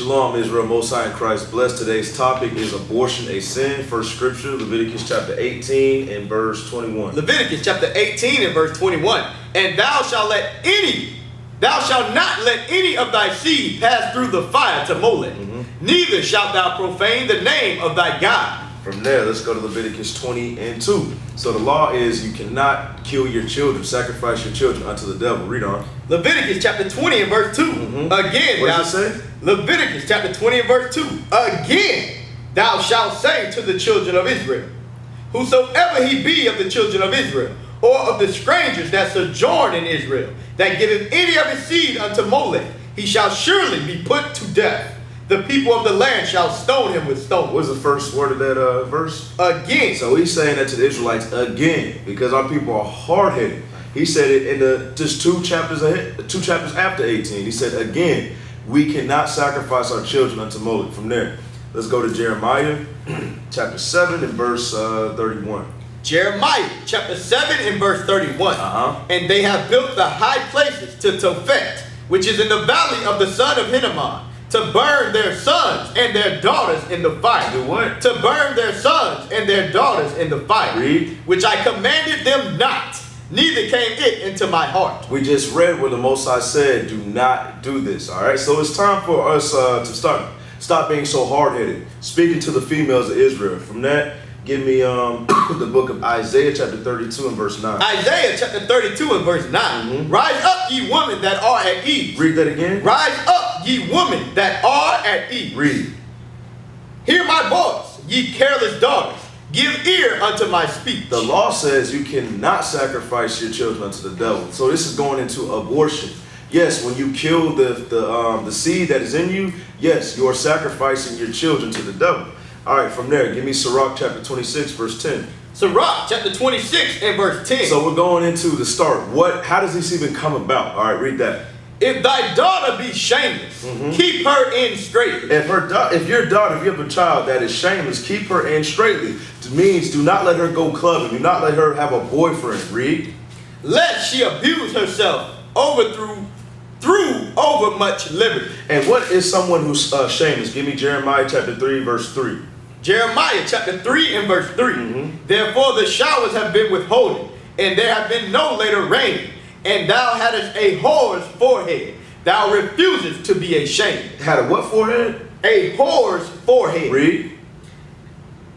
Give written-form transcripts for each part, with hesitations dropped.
Shalom, Israel, Most High in Christ blessed. Today's topic is abortion a sin? First scripture, Leviticus chapter 18 and verse 21. Leviticus chapter 18 and verse 21. And thou shalt not let any of thy seed pass through the fire to Molech, neither shalt thou profane the name of thy God. From there, let's go to Leviticus 20 and 2. So the law is you cannot kill your children, sacrifice your children unto the devil. Read on. Leviticus chapter 20 and verse 2. Again, what does it say? Leviticus chapter 20 and verse 2. Again, thou shalt say to the children of Israel, whosoever he be of the children of Israel, or of the strangers that sojourn in Israel, that giveth any of his seed unto Molech, he shall surely be put to death. The people of the land shall stone him with stones. What's the first word of that verse? Again. So he's saying that to the Israelites again, because our people are hard-headed. He said it in just two chapters after 18. He said, again, we cannot sacrifice our children unto Molech. From there, let's go to Jeremiah chapter 7 and verse 31. Jeremiah chapter 7 and verse 31. And they have built the high places to Tophet, which is in the valley of the son of Hinnom, to burn their sons and their daughters in the fire. Do what? To burn their sons and their daughters in the fire. Read. Which I commanded them not, neither came it into my heart. We just read where the Most High said, do not do this. All right, so it's time for us to stop being so hard-headed. Speaking to the females of Israel. From that, give me the book of Isaiah chapter 32 and verse 9. Isaiah chapter 32 and verse 9. Rise up, ye women that are at ease. Read that again. Rise up, ye women that are at ease. Read. Hear my voice, ye careless daughters. Give ear unto my speech. The law says you cannot sacrifice your children unto the devil. So this is going into abortion. Yes, when you kill the seed that is in you, yes, you are sacrificing your children to the devil. All right, from there, give me Sirach chapter 26, verse 10. Sirach chapter 26 and verse 10. So we're going into the start. How does this even come about? All right, read that. If thy daughter be shameless, keep her in straitly. If your daughter, if you have a child that is shameless, keep her in straitly. It means do not let her go clubbing. Do not let her have a boyfriend. Read. Lest she abuse herself through over much liberty. And what is someone who's shameless? Give me Jeremiah chapter 3, verse 3. Jeremiah chapter 3 and verse 3. Therefore the showers have been withholden, and there have been no later rain. And thou hadst a whore's forehead. Thou refusest to be ashamed. Had a what forehead? A whore's forehead. Read.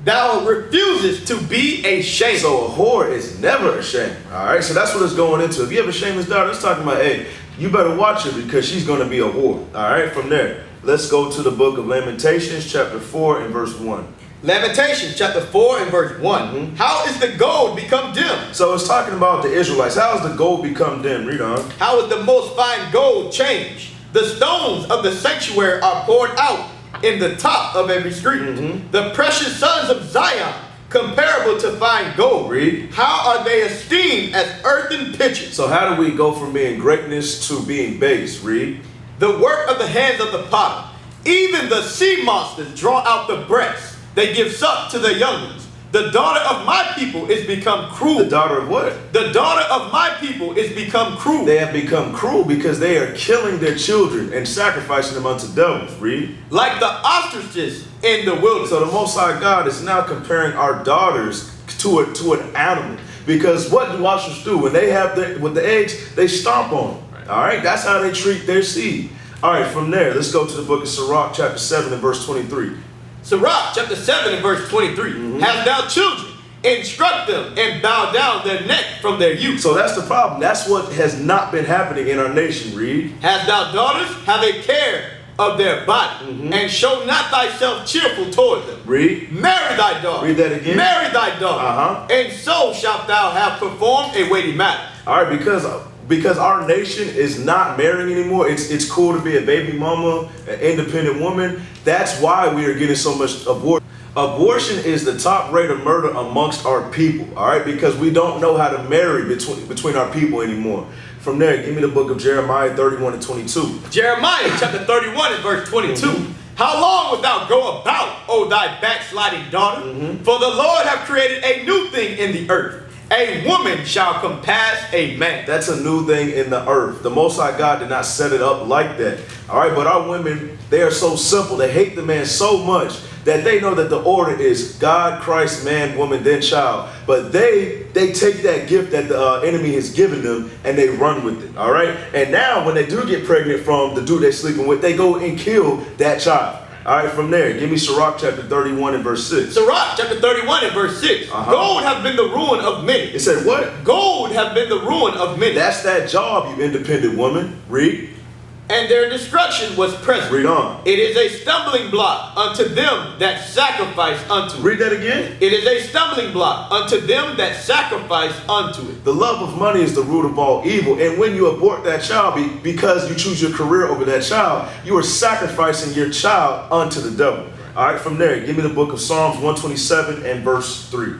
Thou refusest to be ashamed. So a whore is never ashamed. All right, so that's what it's going into. If you have a shameless daughter, it's talking about, hey, you better watch her because she's going to be a whore. All right, from there, let's go to the book of Lamentations, chapter 4 and verse 1. Lamentations chapter 4 and verse 1. How is the gold become dim? So it's talking about the Israelites. How has the gold become dim? Read on. How is the most fine gold changed? The stones of the sanctuary are poured out in the top of every street. The precious sons of Zion, comparable to fine gold. Read. How are they esteemed as earthen pitchers? So how do we go from being greatness to being base? Read. The work of the hands of the potter. Even the sea monsters draw out the breasts. They give suck to their younglings. The daughter of my people is become cruel. The daughter of what? The daughter of my people is become cruel. They have become cruel because they are killing their children and sacrificing them unto devils. Read. Like the ostriches in the wilderness. So the Most High God is now comparing our daughters to an animal. Because what do ostriches do? When they have with the eggs, they stomp on them. All right, that's how they treat their seed. All right, from there, let's go to the book of Sirach, chapter 7 and verse 23. Sirach chapter 7 and verse 23. Hast thou children, instruct them, and bow down their neck from their youth. So that's the problem. That's what has not been happening in our nation. Read. Hast thou daughters, have a care of their body, and show not thyself cheerful toward them. Read. Marry thy daughter. Read that again. Marry thy daughter, and so shalt thou have performed a weighty matter. All right, because our nation is not marrying anymore. It's cool to be a baby mama, an independent woman. That's why we are getting so much abortion. Abortion is the top rate of murder amongst our people, all right? Because we don't know how to marry between our people anymore. From there, give me the book of Jeremiah 31 and 22. Jeremiah chapter 31 and verse 22. How long wilt thou go about, O thy backsliding daughter? For the Lord hath created a new thing in the earth. A woman shall compass a man. That's a new thing in the earth. The Most High God did not set it up like that. All right, but our women, they are so simple. They hate the man so much that they know that the order is God, Christ, man, woman, then child. But they take that gift that the enemy has given them and they run with it. All right. And now when they do get pregnant from the dude they're sleeping with, they go and kill that child. All right, from there, give me Sirach chapter 31 and verse 6. Sirach chapter 31 and verse 6. Gold have been the ruin of many. It said what? Gold have been the ruin of many. That's that job, you independent woman. Read. And their destruction was present. Read on. It is a stumbling block unto them that sacrifice unto it. Read that again. It is a stumbling block unto them that sacrifice unto it. The love of money is the root of all evil. And when you abort that child because you choose your career over that child, you are sacrificing your child unto the devil. All right, from there, give me the book of Psalms 127 and verse 3.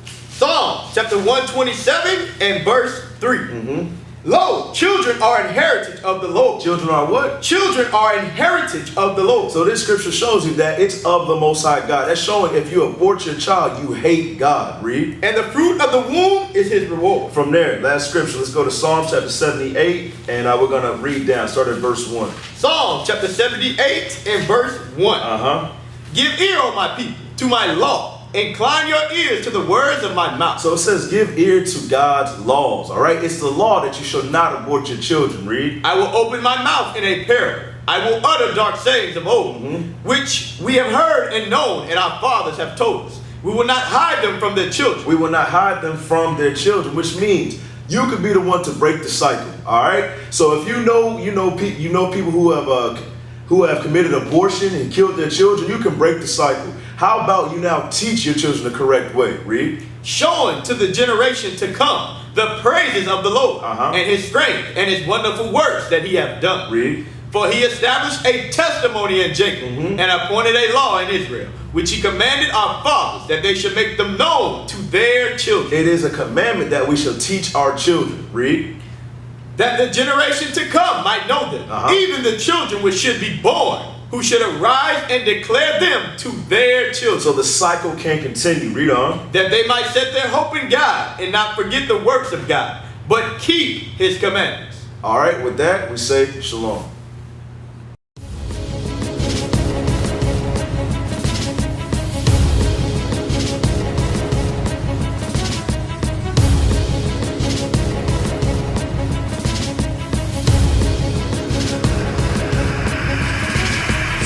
Psalms chapter 127 and verse 3. Lo, children are an heritage of the Lord. Children are what? Children are an heritage of the Lord. So this scripture shows you that it's of the Most High God. That's showing if you abort your child, you hate God. Read. And the fruit of the womb is his reward. From there, last scripture, let's go to Psalms chapter 78, and we're going to read down, start at verse 1. Psalms chapter 78 and verse 1. Give ear, O my people, to my law. Incline your ears to the words of my mouth. So it says, give ear to God's laws, all right? It's the law that you shall not abort your children. Read. I will open my mouth in a parable. I will utter dark sayings of old, which we have heard and known, and our fathers have told us. We will not hide them from their children. We will not hide them from their children, which means you could be the one to break the cycle, all right? So if you know people who have committed abortion and killed their children, you can break the cycle. How about you now teach your children the correct way? Read. Showing to the generation to come the praises of the Lord and his strength and his wonderful works that he hath done. Read. For he established a testimony in Jacob and appointed a law in Israel, which he commanded our fathers that they should make them known to their children. It is a commandment that we shall teach our children. Read. That the generation to come might know them, even the children which should be born, who should arise and declare them to their children. So the cycle can continue. Read on. That they might set their hope in God and not forget the works of God, but keep his commandments. All right, with that, we say shalom.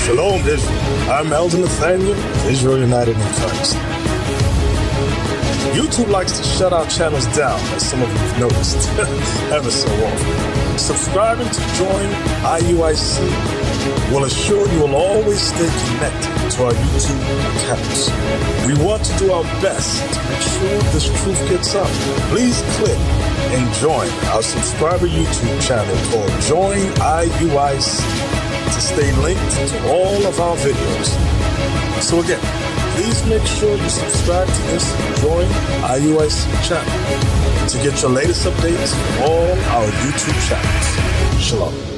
Shalom, Israel. I'm Elder Nathaniel of Israel United in Christ. YouTube likes to shut our channels down, as some of you have noticed, ever so often. Subscribing to join IUIC will assure you will always stay connected to our YouTube accounts. We want to do our best to make sure this truth gets out. Please click and join our subscriber YouTube channel called Join IUIC to stay linked to all of our videos. So again, please make sure you subscribe to this Join IUIC channel to get your latest updates from all our YouTube channels. Shalom.